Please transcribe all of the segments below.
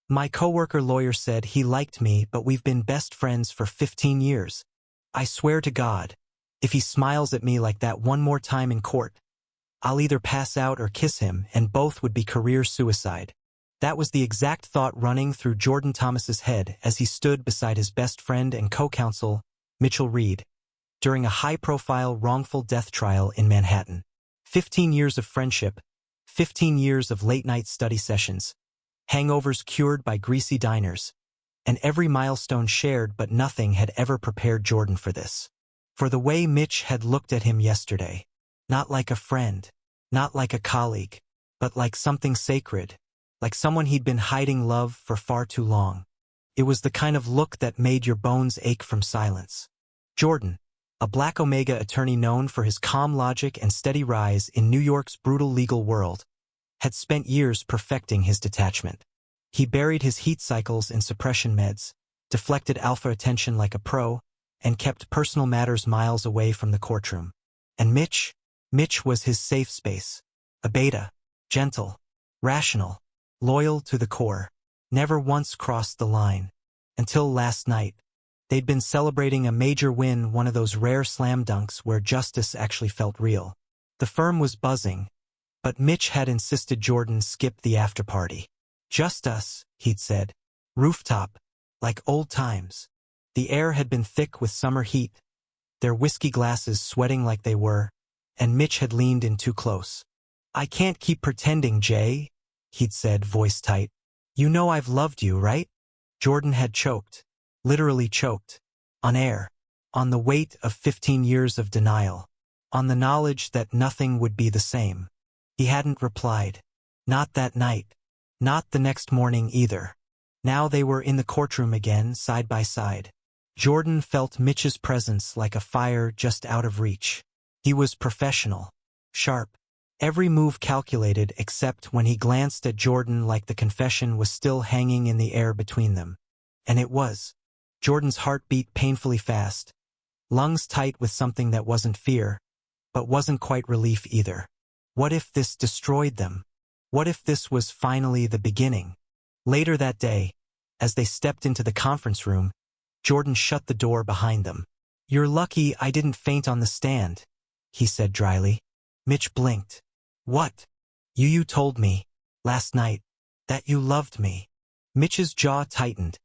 My coworker lawyer said he liked me, but we've been best friends for 15 years. I swear to God, if he smiles at me like that one more time in court, I'll either pass out or kiss him, and both would be career suicide. That was the exact thought running through Jordan Thomas's head as he stood beside his best friend and co-counsel, Mitchell Reed, during a high-profile wrongful death trial in Manhattan. 15 years of friendship, 15 years of late-night study sessions, hangovers cured by greasy diners, and every milestone shared, but nothing had ever prepared Jordan for this. For the way Mitch had looked at him yesterday, not like a friend, not like a colleague, but like something sacred, like someone he'd been hiding love for far too long. It was the kind of look that made your bones ache from silence. Jordan, a Black Omega attorney known for his calm logic and steady rise in New York's brutal legal world, had spent years perfecting his detachment. He buried his heat cycles in suppression meds, deflected alpha attention like a pro, and kept personal matters miles away from the courtroom. And Mitch was his safe space, a beta, gentle, rational, loyal to the core, never once crossed the line. Until last night, they'd been celebrating a major win, one of those rare slam dunks where justice actually felt real. The firm was buzzing, but Mitch had insisted Jordan skip the after-party. Just us, he'd said. Rooftop, like old times. The air had been thick with summer heat, their whiskey glasses sweating like they were, and Mitch had leaned in too close. I can't keep pretending, Jay, he'd said, voice tight. You know I've loved you, right? Jordan had choked, literally choked, on air, on the weight of 15 years of denial, on the knowledge that nothing would be the same. He hadn't replied. Not that night. Not the next morning either. Now they were in the courtroom again, side by side. Jordan felt Mitch's presence like a fire just out of reach. He was professional, sharp, every move calculated, except when he glanced at Jordan like the confession was still hanging in the air between them. And it was. Jordan's heart beat painfully fast, lungs tight with something that wasn't fear, but wasn't quite relief either. What if this destroyed them? What if this was finally the beginning? Later that day, as they stepped into the conference room, Jordan shut the door behind them. You're lucky I didn't faint on the stand, he said dryly. Mitch blinked. What? You told me, last night, that you loved me. Mitch's jaw tightened,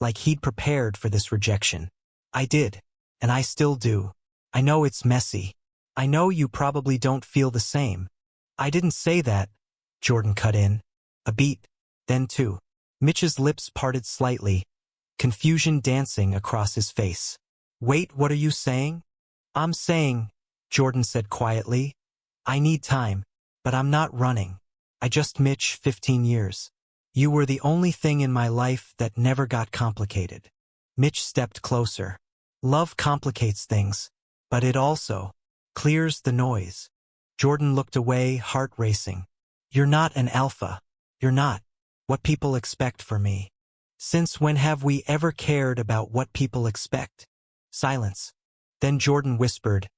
like he'd prepared for this rejection. I did, and I still do. I know it's messy. I know you probably don't feel the same. I didn't say that, Jordan cut in. A beat, then two. Mitch's lips parted slightly, confusion dancing across his face. Wait, what are you saying? I'm saying, Jordan said quietly, I need time, but I'm not running. I just Mitch, 15 years. You were the only thing in my life that never got complicated. Mitch stepped closer. Love complicates things, but it also clears the noise. Jordan looked away, heart racing. You're not an alpha. You're not what people expect for me. Since when have we ever cared about what people expect? Silence. Then Jordan whispered,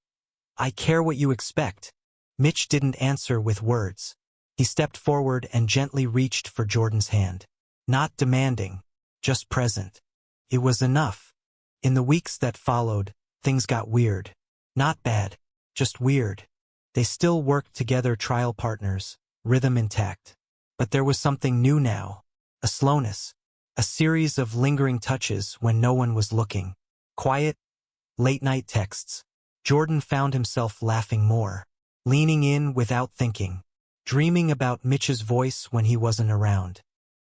I care what you expect. Mitch didn't answer with words. He stepped forward and gently reached for Jordan's hand. Not demanding, just present. It was enough. In the weeks that followed, things got weird. Not bad, just weird. They still worked together, trial partners, rhythm intact. But there was something new now. A slowness. A series of lingering touches when no one was looking. Quiet, late-night texts. Jordan found himself laughing more. Leaning in without thinking. Dreaming about Mitch's voice when he wasn't around.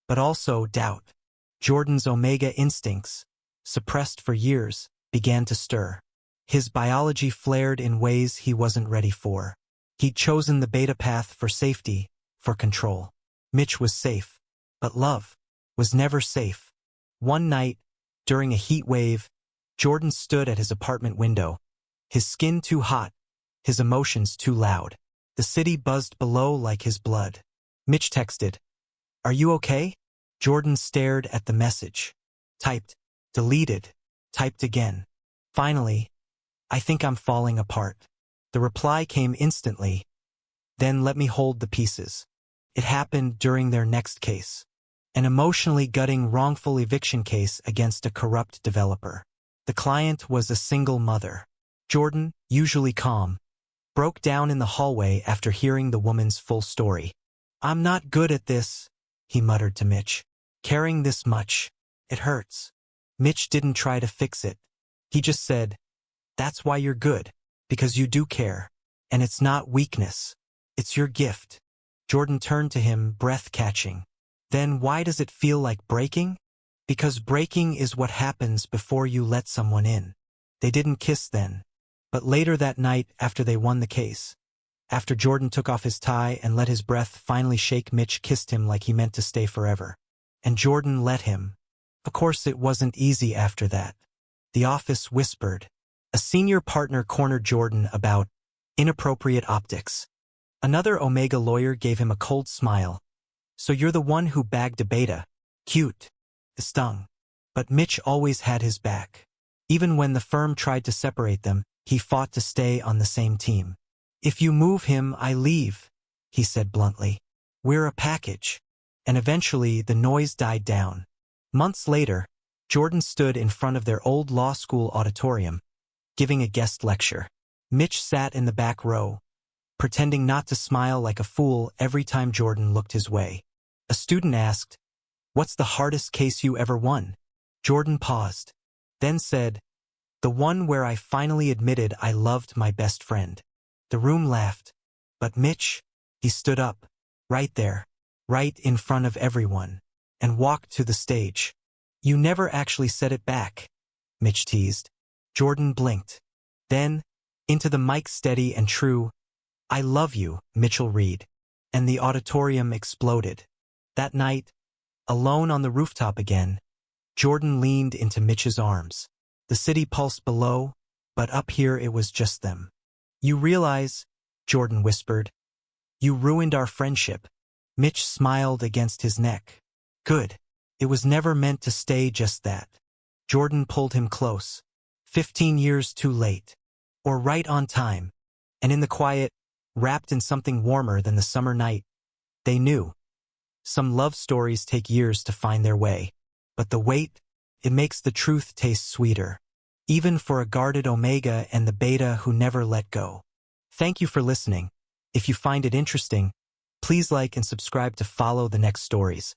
But also doubt. Jordan's Omega instincts, suppressed for years, began to stir. His biology flared in ways he wasn't ready for. He'd chosen the beta path for safety, for control. Mitch was safe, but love was never safe. One night, during a heat wave, Jordan stood at his apartment window, his skin too hot, his emotions too loud. The city buzzed below like his blood. Mitch texted, Are you okay? Jordan stared at the message. Typed, deleted, typed again. Finally, I think I'm falling apart. The reply came instantly. Then let me hold the pieces. It happened during their next case. an emotionally gutting wrongful eviction case against a corrupt developer. The client was a single mother. Jordan, usually calm, broke down in the hallway after hearing the woman's full story. "I'm not good at this," he muttered to Mitch. "Carrying this much, it hurts." Mitch didn't try to fix it. He just said, "That's why you're good, because you do care. And it's not weakness. It's your gift." Jordan turned to him, breath catching. "Then why does it feel like breaking?" "Because breaking is what happens before you let someone in." They didn't kiss then, but later that night after they won the case. After Jordan took off his tie and let his breath finally shake, Mitch kissed him like he meant to stay forever. And Jordan let him. Of course it wasn't easy after that. The office whispered. A senior partner cornered Jordan about inappropriate optics. Another Omega lawyer gave him a cold smile. "So you're the one who bagged a beta. Cute." It stung. But Mitch always had his back. Even when the firm tried to separate them, he fought to stay on the same team. "If you move him, I leave," he said bluntly. "We're a package." And eventually the noise died down. Months later, Jordan stood in front of their old law school auditorium, giving a guest lecture. Mitch sat in the back row, pretending not to smile like a fool every time Jordan looked his way. A student asked, "What's the hardest case you ever won?" Jordan paused, then said, "The one where I finally admitted I loved my best friend." The room laughed. But Mitch, he stood up, right there, right in front of everyone, and walked to the stage. "You never actually said it back," Mitch teased. Jordan blinked. Then, into the mic steady and true, "I love you, Mitchell Reed." And the auditorium exploded. That night, alone on the rooftop again, Jordan leaned into Mitch's arms. The city pulsed below, but up here it was just them. "You realize," Jordan whispered, "you ruined our friendship." Mitch smiled against his neck. "Good. It was never meant to stay just that." Jordan pulled him close. 15 years too late. Or right on time. And in the quiet, wrapped in something warmer than the summer night, they knew. Some love stories take years to find their way. But the wait, it makes the truth taste sweeter. Even for a guarded Omega and the Beta who never let go. Thank you for listening. If you find it interesting, please like and subscribe to follow the next stories.